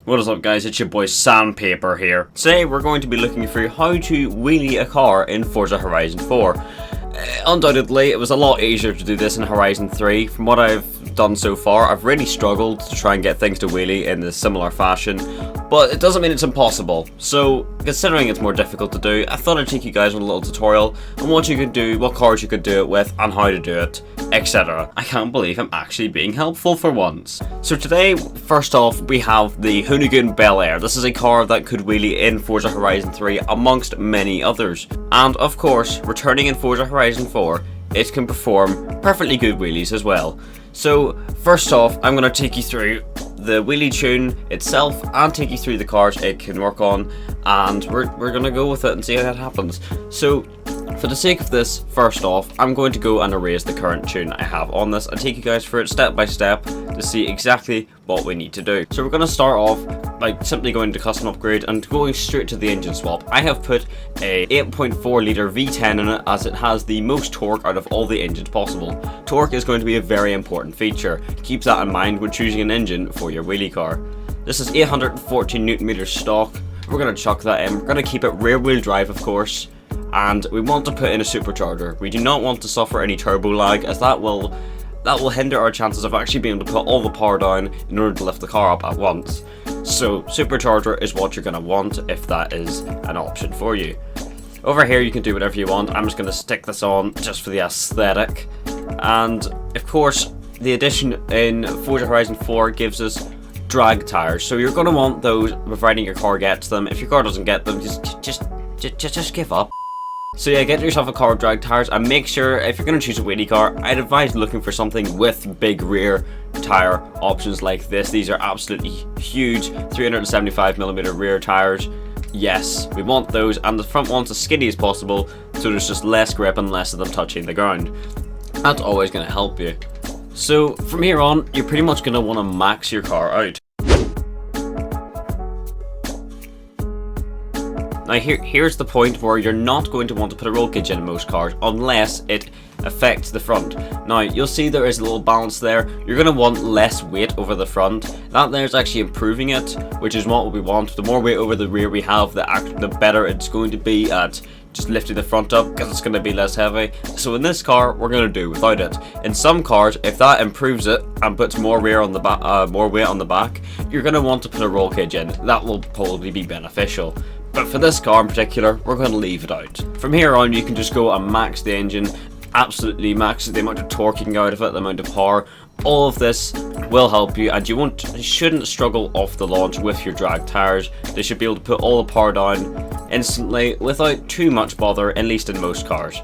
What is up guys, it's your boy Sandpaper here. Today we're going to be looking through how to wheelie a car in Forza Horizon 4. Undoubtedly it was a lot easier to do this in Horizon 3. From what I've done so far, I've really struggled to try and get things to wheelie in a similar fashion. But it doesn't mean it's impossible. So, considering it's more difficult to do, I thought I'd take you guys on a little tutorial on what you could do, what cars you could do it with, and how to do it, etc. I can't believe I'm actually being helpful for once. So today, first off, we have the Hoonigan Bel Air. This is a car that could wheelie in Forza Horizon 3 amongst many others. And of course, returning in Forza Horizon 4, it can perform perfectly good wheelies as well. So, first off, I'm going to take you through the wheelie tune itself and take you through the cars it can work on, and we're going to go with it and see how that happens. So, for the sake of this, first off, I'm going to go and erase the current tune I have on this and take you guys through it step by step to see exactly what we need to do. So we're going to start off by simply going to custom upgrade and going straight to the engine swap. I have put a 8.4 litre V10 in it as it has the most torque out of all the engines possible. Torque is going to be a very important feature. Keep that in mind when choosing an engine for your wheelie car. This is 814 Newton meters stock. We're going to chuck that in. We're going to keep it rear wheel drive, of course. And we want to put in a supercharger. We do not want to suffer any turbo lag, as that will hinder our chances of actually being able to put all the power down in order to lift the car up at once. So supercharger is what you're going to want if that is an option for you. Over here you can do whatever you want. I'm just going to stick this on just for the aesthetic. And of course the addition in Forza Horizon 4 gives us drag tires. So you're going to want those providing your car gets them. If your car doesn't get them, just give up. So yeah, get yourself a car with drag tires and make sure, if you're going to choose a wheelie car, I'd advise looking for something with big rear tire options like this. These are absolutely huge 375mm rear tires. Yes, we want those, and the front ones as skinny as possible so there's just less grip and less of them touching the ground. That's always going to help you. So from here on, you're pretty much going to want to max your car out. Now here's the point where you're not going to want to put a roll cage in most cars unless it affects the front. Now you'll see there is a little balance there. You're going to want less weight over the front. That there's actually improving it, which is what we want. The more weight over the rear we have, the better it's going to be at just lifting the front up, because it's going to be less heavy. So in this car, we're going to do without it. In some cars, if that improves it and puts more rear on the back, more weight on the back, you're going to want to put a roll cage in. That will probably be beneficial. But for this car in particular, we're going to leave it out. From here on, you can just go and max the engine, absolutely max the amount of torque you can get out of it, the amount of power. All of this will help you, and you shouldn't struggle off the launch with your drag tires. They should be able to put all the power down instantly without too much bother, at least in most cars.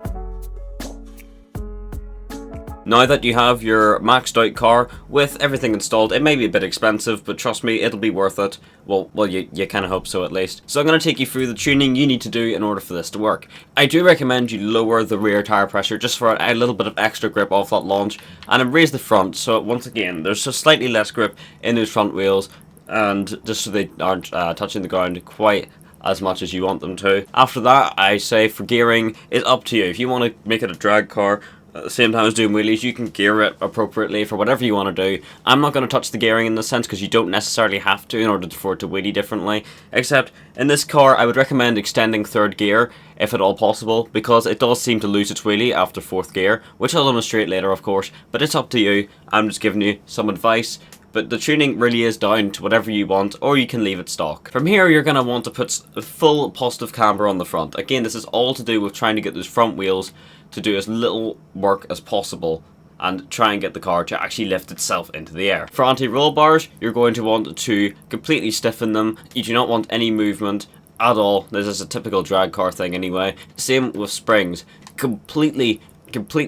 Now that you have your maxed out car with everything installed, it may be a bit expensive, but trust me, it'll be worth it. Well, you kind of hope so at least. So I'm going to take you through the tuning you need to do in order for this to work. I do recommend you lower the rear tire pressure just for a little bit of extra grip off that launch, and raise the front so once again there's just slightly less grip in those front wheels, and just so they aren't touching the ground quite as much as you want them to. After that, I say for gearing, it's up to you. If you want to make it a drag car at the same time as doing wheelies, you can gear it appropriately for whatever you want to do. I'm not going to touch the gearing in this sense because you don't necessarily have to in order for it to wheelie differently. Except in this car, I would recommend extending third gear if at all possible, because it does seem to lose its wheelie after fourth gear, which I'll demonstrate later of course, but it's up to you. I'm just giving you some advice. But the tuning really is down to whatever you want, or you can leave it stock. From here, you're going to want to put a full positive camber on the front. Again, this is all to do with trying to get those front wheels to do as little work as possible and try and get the car to actually lift itself into the air. For anti-roll bars, you're going to want to completely stiffen them. You do not want any movement at all. This is a typical drag car thing anyway. Same with springs. Completely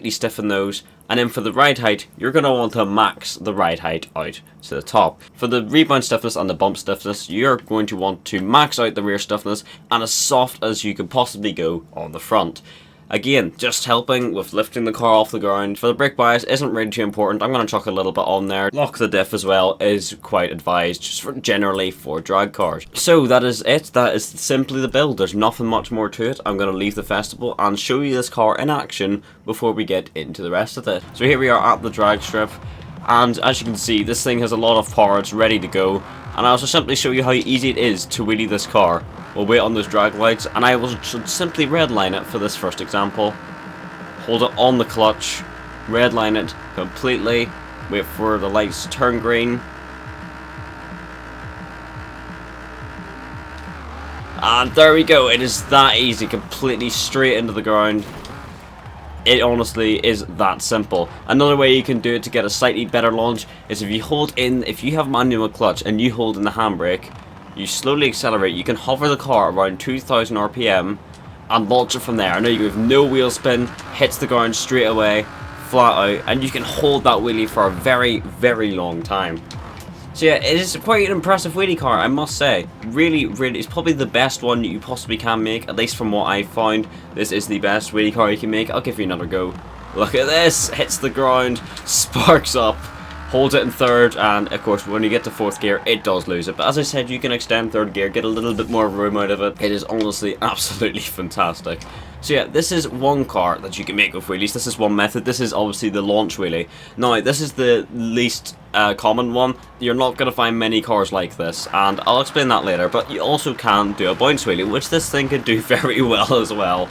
stiffen those. And then for the ride height, you're going to want to max the ride height out to the top. For the rebound stiffness and the bump stiffness, you're going to want to max out the rear stiffness and as soft as you can possibly go on the front. Again, just helping with lifting the car off the ground. For the brake bias, isn't really too important. I'm going to chuck a little bit on there. Lock the diff as well is quite advised, just generally for drag cars. So that is it. That is simply the build. There's nothing much more to it. I'm going to leave the festival and show you this car in action before we get into the rest of it. So here we are at the drag strip. And as you can see, this thing has a lot of parts ready to go. and I'll just simply show you how easy it is to wheelie this car. We'll wait on those drag lights, and I will simply redline it for this first example. Hold it on the clutch, redline it completely, wait for the lights to turn green. And there we go, it is that easy, completely straight into the ground. It honestly is that simple. Another way you can do it to get a slightly better launch is if you hold in, if you have manual clutch and you hold in the handbrake, you slowly accelerate, you can hover the car around 2000 RPM and launch it from there. I know you have no wheel spin, hits the ground straight away, flat out, and you can hold that wheelie for a very, very long time. So yeah, it is quite an impressive wheelie car, I must say. Really, really, it's probably the best one you possibly can make, at least from what I've found. This is the best wheelie car you can make. I'll give you another go. Look at this, hits the ground, sparks up, holds it in third, and of course when you get to fourth gear, it does lose it. But as I said, you can extend third gear, get a little bit more room out of it. It is honestly absolutely fantastic. So yeah, this is one car that you can make with wheelies. This is one method. This is obviously the launch wheelie. Now, this is the least common one. You're not going to find many cars like this, and I'll explain that later. But you also can do a bounce wheelie, which this thing can do very well as well.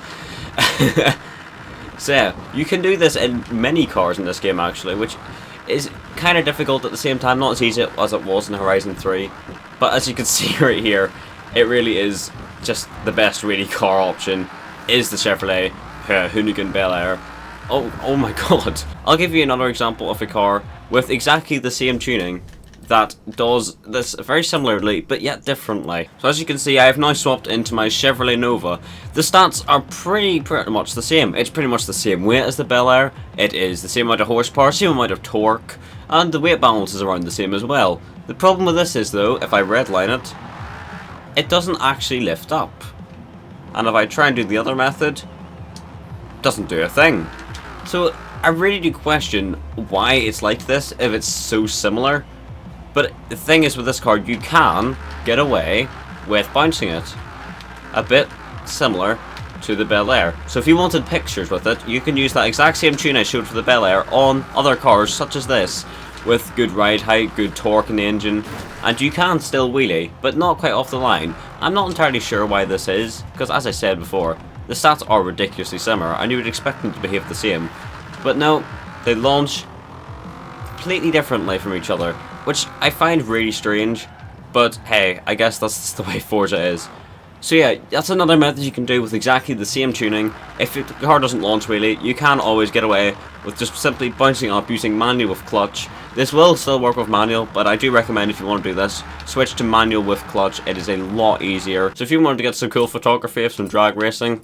So yeah, you can do this in many cars in this game actually, which is kind of difficult at the same time. Not as easy as it was in Horizon 3. But as you can see right here, it really is just the best wheelie car option. Is the Chevrolet Hoonigan Bel Air. Oh my god. I'll give you another example of a car with exactly the same tuning that does this very similarly but yet differently. So as you can see, I have now swapped into my Chevrolet Nova. The stats are pretty much the same. It's pretty much the same weight as the Bel Air. It is the same amount of horsepower, same amount of torque, and the weight balance is around the same as well. The problem with this is though, if I redline it, it doesn't actually lift up. And if I try and do the other method, it doesn't do a thing. So I really do question why it's like this if it's so similar. But the thing is with this car, you can get away with bouncing it. A bit similar to the Bel Air. So if you wanted pictures with it, you can use that exact same tune I showed for the Bel Air on other cars such as this, with good ride height, good torque in the engine, and you can still wheelie, but not quite off the line. I'm not entirely sure why this is, because as I said before, the stats are ridiculously similar, and you would expect them to behave the same. But no, they launch completely differently from each other, which I find really strange, but hey, I guess that's the way Forza is. So yeah, that's another method you can do with exactly the same tuning. If the car doesn't launch wheelie, you can always get away with just simply bouncing up using manual with clutch. This will still work with manual, but I do recommend if you want to do this, switch to manual with clutch. It is a lot easier. So if you wanted to get some cool photography of some drag racing,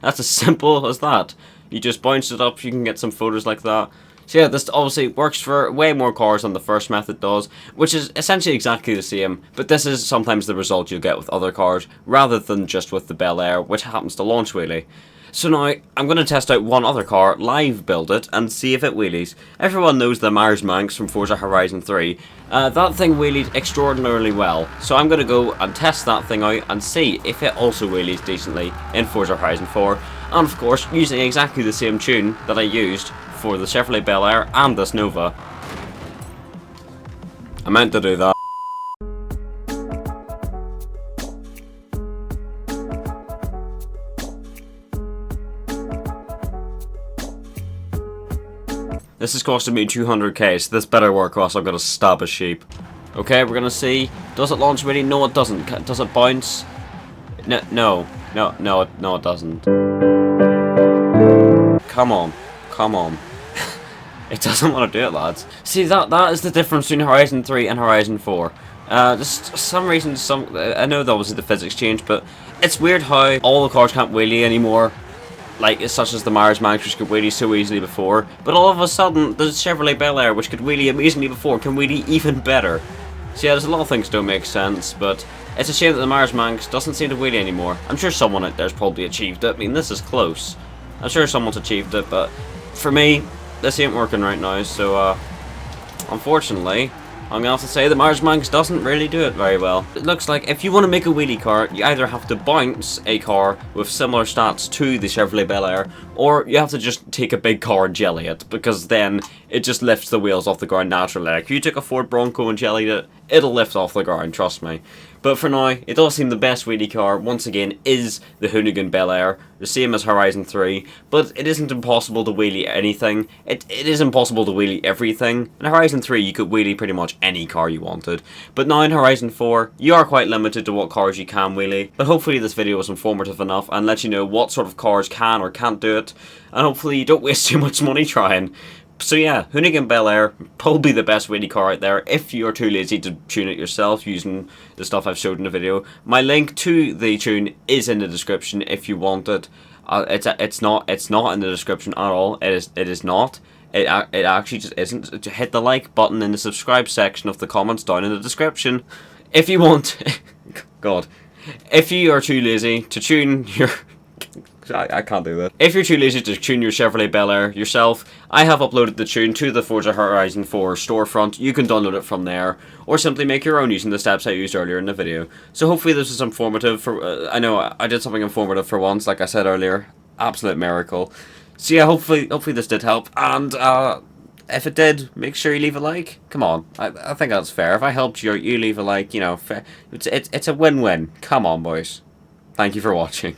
that's as simple as that. You just bounce it up, you can get some photos like that. So yeah, this obviously works for way more cars than the first method does, which is essentially exactly the same, but this is sometimes the result you'll get with other cars, rather than just with the Bel Air, which happens to launch wheelie. So now, I'm going to test out one other car, live build it, and see if it wheelies. Everyone knows the Mars Manx from Forza Horizon 3. That thing wheelied extraordinarily well, so I'm going to go and test that thing out and see if it also wheelies decently in Forza Horizon 4. And of course, using exactly the same tune that I used for the Chevrolet Bel Air and this Nova. I meant to do that. This is costing me 200k, so this better work or else I'm gonna stab a sheep. Okay, we're gonna see. Does it launch really? No, it doesn't. Does it bounce? No, it doesn't. Come on. It doesn't want to do it, lads. See, that is the difference between Horizon 3 and Horizon 4. Just some reason, I know that obviously the physics changed, but it's weird how all the cars can't wheelie anymore. Like, such as the Mars Manx, which could wheelie so easily before. But all of a sudden, the Chevrolet Bel Air, which could wheelie amazingly before, can wheelie even better. So yeah, there's a lot of things that don't make sense, but it's a shame that the Mars Manx doesn't seem to wheelie anymore. I'm sure someone out there's probably achieved it. I mean, this is close. I'm sure someone's achieved it, but for me, this ain't working right now, so unfortunately, I'm gonna have to say the Mars Manx doesn't really do it very well. It looks like if you want to make a wheelie car, you either have to bounce a car with similar stats to the Chevrolet Bel Air, or you have to just take a big car and jelly it, because then it just lifts the wheels off the ground naturally. Like if you took a Ford Bronco and jellied it, it'll lift off the ground, trust me. But for now, it does seem the best wheelie car, once again, is the Hoonigan Bel Air, the same as Horizon 3, but it isn't impossible to wheelie anything. It is impossible to wheelie everything. In Horizon 3, you could wheelie pretty much any car you wanted, but now in Horizon 4, you are quite limited to what cars you can wheelie. But hopefully this video was informative enough and let you know what sort of cars can or can't do it, and hopefully you don't waste too much money trying. So yeah, Hoonigan Bel Air, probably the best wheelie car out there if you're too lazy to tune it yourself using the stuff I've showed in the video. My link to the tune is in the description if you want it. It's not in the description at all. It is not. It actually just isn't. Hit the like button in the subscribe section of the comments down in the description if you want. God, if you are too lazy to tune your I can't do that. If you're too lazy to tune your Chevrolet Bel Air yourself, I have uploaded the tune to the Forza Horizon 4 storefront. You can download it from there, or simply make your own using the steps I used earlier in the video. So hopefully this was informative. I know I did something informative for once, like I said earlier. Absolute miracle. So yeah, hopefully this did help, and if it did, make sure you leave a like. Come on, I think that's fair. If I helped you, you leave a like, you know, it's a win-win. Come on, boys. Thank you for watching.